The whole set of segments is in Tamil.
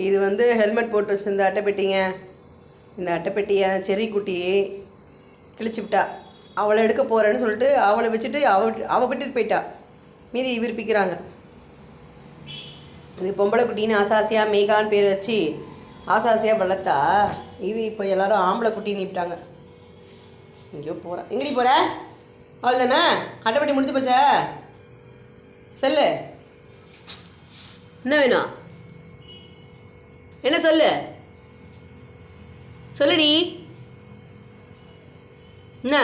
இது வந்து ஹெல்மெட் போட்டு வச்சுருந்த அட்டைப்பெட்டிங்க. இந்த அட்டைப்பெட்டியை செரி குட்டி கிழிச்சு விட்டா. அவளை எடுக்க போகிறேன்னு சொல்லிட்டு அவளை வச்சுட்டு அவள் விட்டுட்டு போயிட்டா. மீதி இவர் பிக்கிறாங்க. இது பொம்பளை குட்டின்னு ஆசாசியாக மேகான்னு பேர் வச்சு ஆசாசியாக வளர்த்தா. இது இப்போ எல்லோரும் ஆம்பளை குட்டின்னு விட்டாங்க. எங்கேயோ போகிறேன். எங்கடி போகிற? அவள் தானே அட்டைப்பெட்டி முடிஞ்சு போச்சா? சொல்லு, என்ன வேணும்? என்ன சொல்லு, சொல்லுடி. என்ன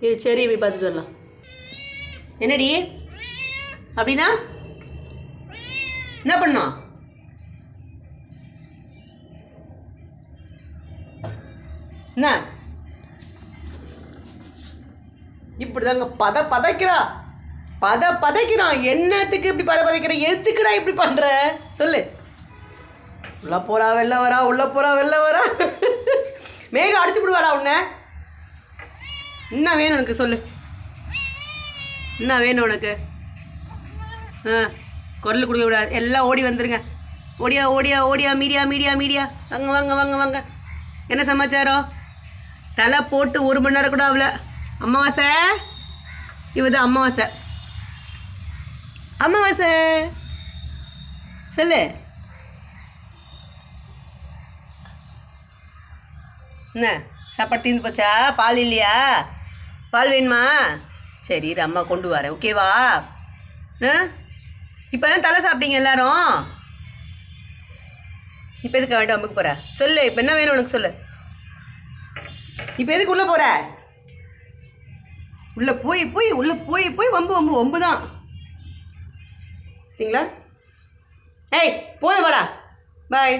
இது? சரி, போய் பார்த்துட்டு வரலாம். என்னடி அப்படின்னா என்ன பண்ணோம்? என்ன இப்படி தாங்க பதைக்கிறான். என்னத்துக்கு இப்படி பதைக்கிற? எதுக்குடா இப்படி பண்ணுற? சொல்லு. உள்ளே போகிறா வெளில வரா, உள்ளே போகிறா வெளில வரா. மேகம் அடிச்சு விடுவாடா உன்னை. என்ன வேணும் உனக்கு? சொல்லு, என்ன வேணும் உனக்கு? குரல் கொடுக்க விடாது. எல்லாம் ஓடி வந்துருங்க. ஓடியா ஓடியா ஓடியா. Media media media. வாங்க வாங்க வாங்க வாங்க. என்ன சமாச்சாரம்? தலை போட்டு 1 மணி நேரம் கூட ஆகல. அமாவாசை இவதான் அமாவாசை. அமாவாசை சொல்லு. என்ன சாப்பாடு தீர்ந்து போச்சா? பால் இல்லையா? பால் வேணுமா? சரி, அம்மா கொண்டு வரேன். ஓகேவா? இப்போ தான் தலை சாப்பிட்டீங்க எல்லாரும். இப்போ எதுக்கு வேண்டாம் அம்முக்கு போகிற? சொல்லு, இப்போ என்ன வேணும் உனக்கு? சொல்லு. இப்போ எதுக்கு உள்ளே போகிற? உள்ளே போய் வம்பு தான். சரிங்களா? ஏய், போதும் வாடா. பாய்.